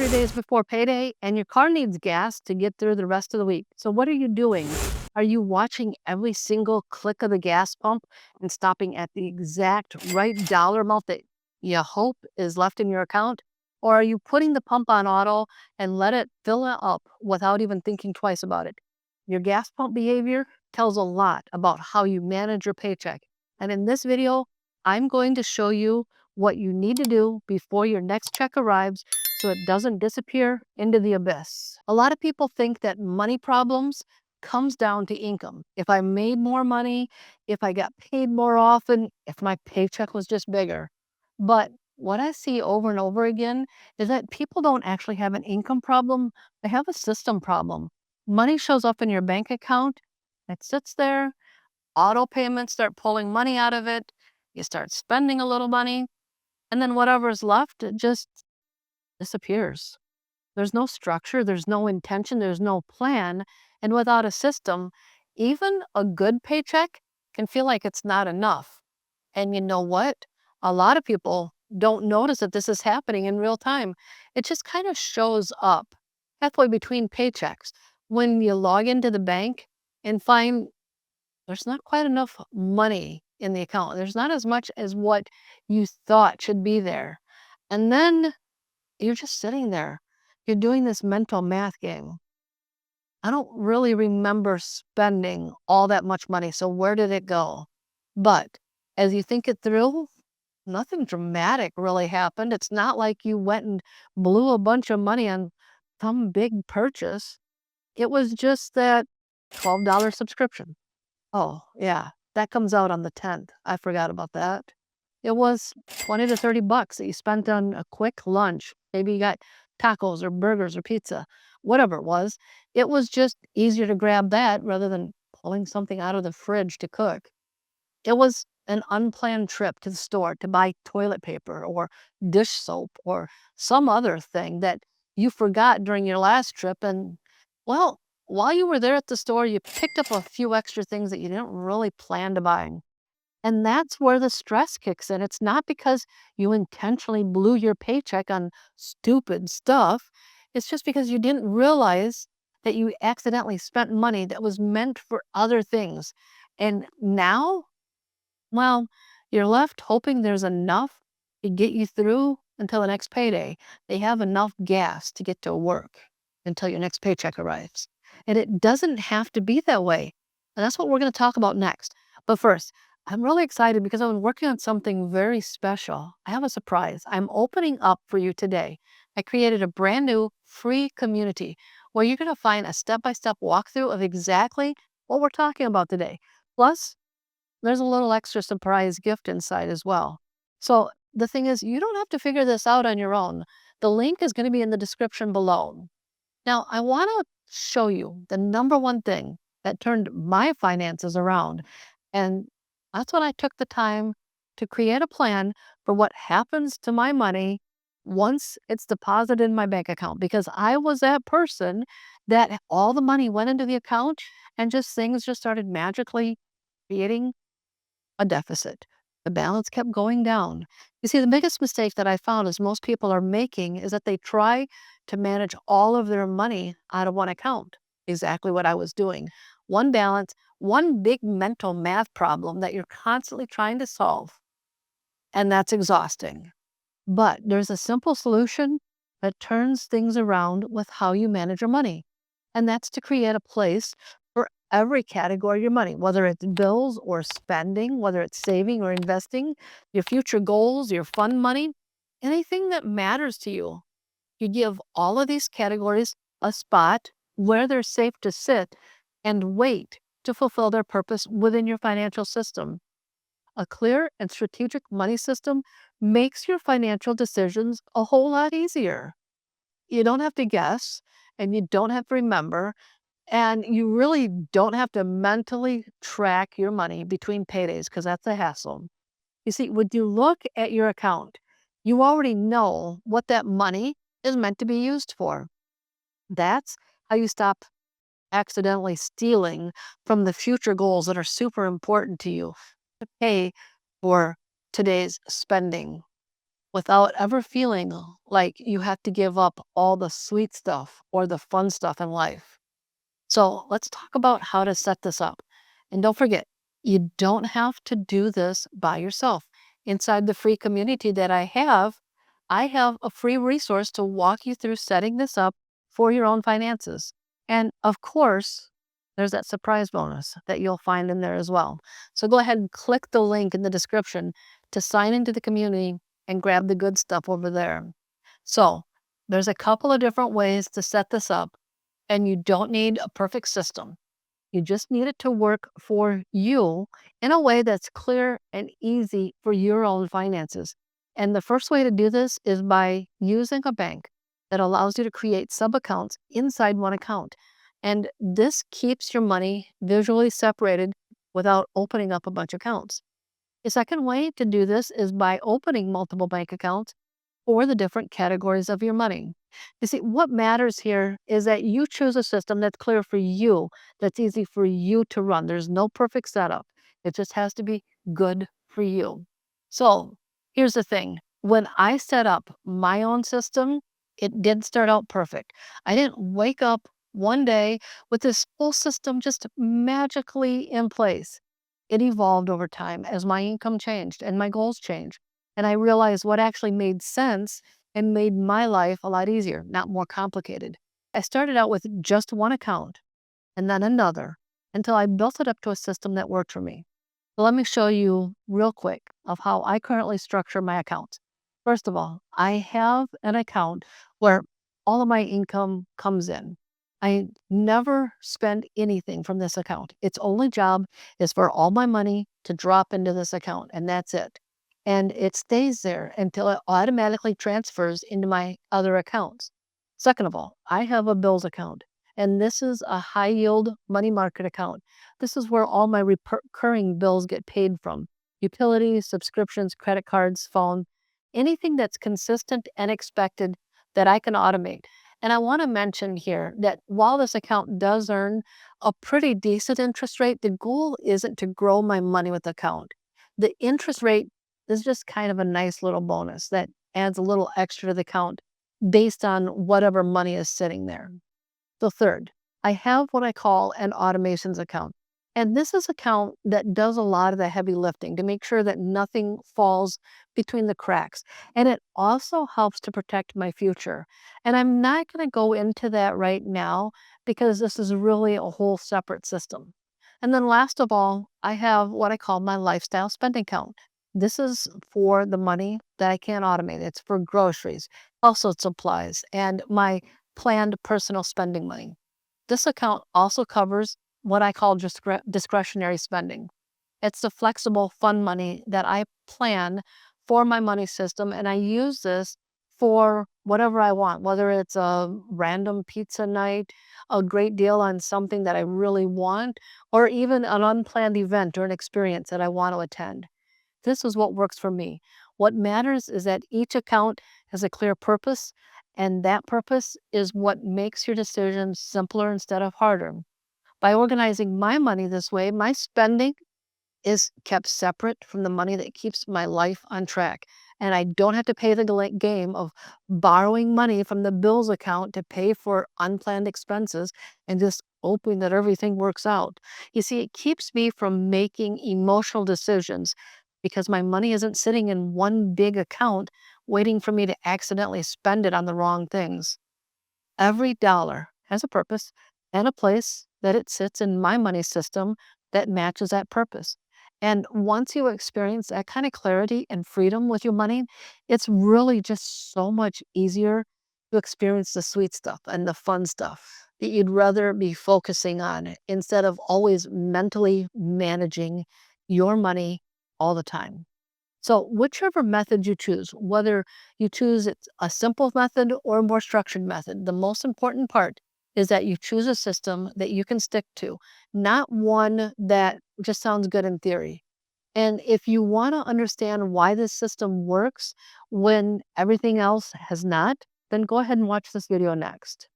2 or 3 days before payday and your car needs gas to get through the rest of the week. So what are you doing? Are you watching every single click of the gas pump and stopping at the exact right dollar amount that you hope is left in your account? Or are you putting the pump on auto and let it fill it up without even thinking twice about it? Your gas pump behavior tells a lot about how you manage your paycheck. And in this video, I'm going to show you what you need to do before your next check arrives so it doesn't disappear into the abyss. A lot of people think that money problems comes down to income. If I made more money, if I got paid more often, if my paycheck was just bigger. But what I see over and over again is that people don't actually have an income problem, they have a system problem. Money shows up in your bank account, it sits there, auto payments start pulling money out of it, you start spending a little money, and then whatever's left, it just disappears. There's no structure, there's no intention, there's no plan. And without a system, even a good paycheck can feel like it's not enough. And you know what? A lot of people don't notice that this is happening in real time. It just kind of shows up halfway between paychecks when you log into the bank and find there's not quite enough money in the account. There's not as much as what you thought should be there. And then you're just sitting there. You're doing this mental math game. I don't really remember spending all that much money, so where did it go? But as you think it through, nothing dramatic really happened. It's not like you went and blew a bunch of money on some big purchase. It was just that $12 subscription. Oh, yeah, that comes out on the 10th. I forgot about that. It was 20 to 30 bucks that you spent on a quick lunch. Maybe you got tacos or burgers or pizza, whatever it was. It was just easier to grab that rather than pulling something out of the fridge to cook. It was an unplanned trip to the store to buy toilet paper or dish soap or some other thing that you forgot during your last trip. And, well, while you were there at the store, you picked up a few extra things that you didn't really plan to buy. And that's where the stress kicks in. It's not because you intentionally blew your paycheck on stupid stuff. It's just because you didn't realize that you accidentally spent money that was meant for other things. And now, well, you're left hoping there's enough to get you through until the next payday. They have enough gas to get to work until your next paycheck arrives. And it doesn't have to be that way. And that's what we're going to talk about next. But first, I'm really excited because I've been working on something very special. I have a surprise. I'm opening up for you today. I created a brand new free community where you're going to find a step-by-step walkthrough of exactly what we're talking about today. Plus, there's a little extra surprise gift inside as well. So the thing is, you don't have to figure this out on your own. The link is going to be in the description below. Now, I want to show you the number one thing that turned my finances around. And that's when I took the time to create a plan for what happens to my money once it's deposited in my bank account. Because I was that person that all the money went into the account and just things just started magically creating a deficit. The balance kept going down. You see, the biggest mistake that I found is most people are making is that they try to manage all of their money out of one account. Exactly what I was doing. One balance, one big mental math problem that you're constantly trying to solve. And that's exhausting. But there's a simple solution that turns things around with how you manage your money. And that's to create a place for every category of your money, whether it's bills or spending, whether it's saving or investing, your future goals, your fund money, anything that matters to you. You give all of these categories a spot where they're safe to sit and wait to fulfill their purpose within your financial system. A clear and strategic money system makes your financial decisions a whole lot easier. You don't have to guess and you don't have to remember, and you really don't have to mentally track your money between paydays because that's a hassle. You see, when you look at your account, you already know what that money is meant to be used for. That's how you stop accidentally stealing from the future goals that are super important to you to pay for today's spending. without ever feeling like you have to give up all the sweet stuff or the fun stuff in life. So let's talk about how to set this up. And don't forget, you don't have to do this by yourself. Inside the free community that I have a free resource to walk you through setting this up for your own finances. And of course, there's that surprise bonus that you'll find in there as well. So go ahead and click the link in the description to sign into the community and grab the good stuff over there. So there's a couple of different ways to set this up, and you don't need a perfect system. You just need it to work for you in a way that's clear and easy for your own finances. And the first way to do this is by using a bank that allows you to create sub accounts inside one account. And this keeps your money visually separated without opening up a bunch of accounts. The second way to do this is by opening multiple bank accounts for the different categories of your money. You see, what matters here is that you choose a system that's clear for you, that's easy for you to run. There's no perfect setup. It just has to be good for you. So here's the thing. When I set up my own system, it did start out perfect. I didn't wake up one day with this whole system just magically in place. It evolved over time as my income changed and my goals changed. And I realized what actually made sense and made my life a lot easier, not more complicated. I started out with just one account and then another until I built it up to a system that worked for me. So let me show you real quick of how I currently structure my accounts. First of all, I have an account where all of my income comes in. I never spend anything from this account. Its only job is for all my money to drop into this account, and that's it. And it stays there until it automatically transfers into my other accounts. Second of all, I have a bills account, and this is a high yield money market account. This is where all my recurring bills get paid from: utilities, subscriptions, credit cards, phone, anything that's consistent and expected that I can automate. And I want to mention here that while this account does earn a pretty decent interest rate, the goal isn't to grow my money with the account. The interest rate is just kind of a nice little bonus that adds a little extra to the account based on whatever money is sitting there. The third, I have what I call an automations account. And this is an account that does a lot of the heavy lifting to make sure that nothing falls between the cracks. And it also helps to protect my future. And I'm not going to go into that right now because this is really a whole separate system. And then last of all, I have what I call my lifestyle spending account. This is for the money that I can't automate. It's for groceries, household supplies, and my planned personal spending money. This account also covers what I call discretionary spending. It's the flexible fun money that I plan for my money system, and I use this for whatever I want, whether it's a random pizza night, a great deal on something that I really want, or even an unplanned event or an experience that I want to attend. This is what works for me. What matters is that each account has a clear purpose, and that purpose is what makes your decisions simpler instead of harder. By organizing my money this way, my spending is kept separate from the money that keeps my life on track. And I don't have to pay the game of borrowing money from the bills account to pay for unplanned expenses and just hoping that everything works out. You see, it keeps me from making emotional decisions because my money isn't sitting in one big account waiting for me to accidentally spend it on the wrong things. Every dollar has a purpose and a place that it sits in my money system that matches that purpose. And once you experience that kind of clarity and freedom with your money, it's really just so much easier to experience the sweet stuff and the fun stuff that you'd rather be focusing on instead of always mentally managing your money all the time. So, whichever method you choose, whether you choose a simple method or a more structured method, the most important part is that you choose a system that you can stick to, not one that just sounds good in theory. And if you want to understand why this system works when everything else has not, then go ahead and watch this video next.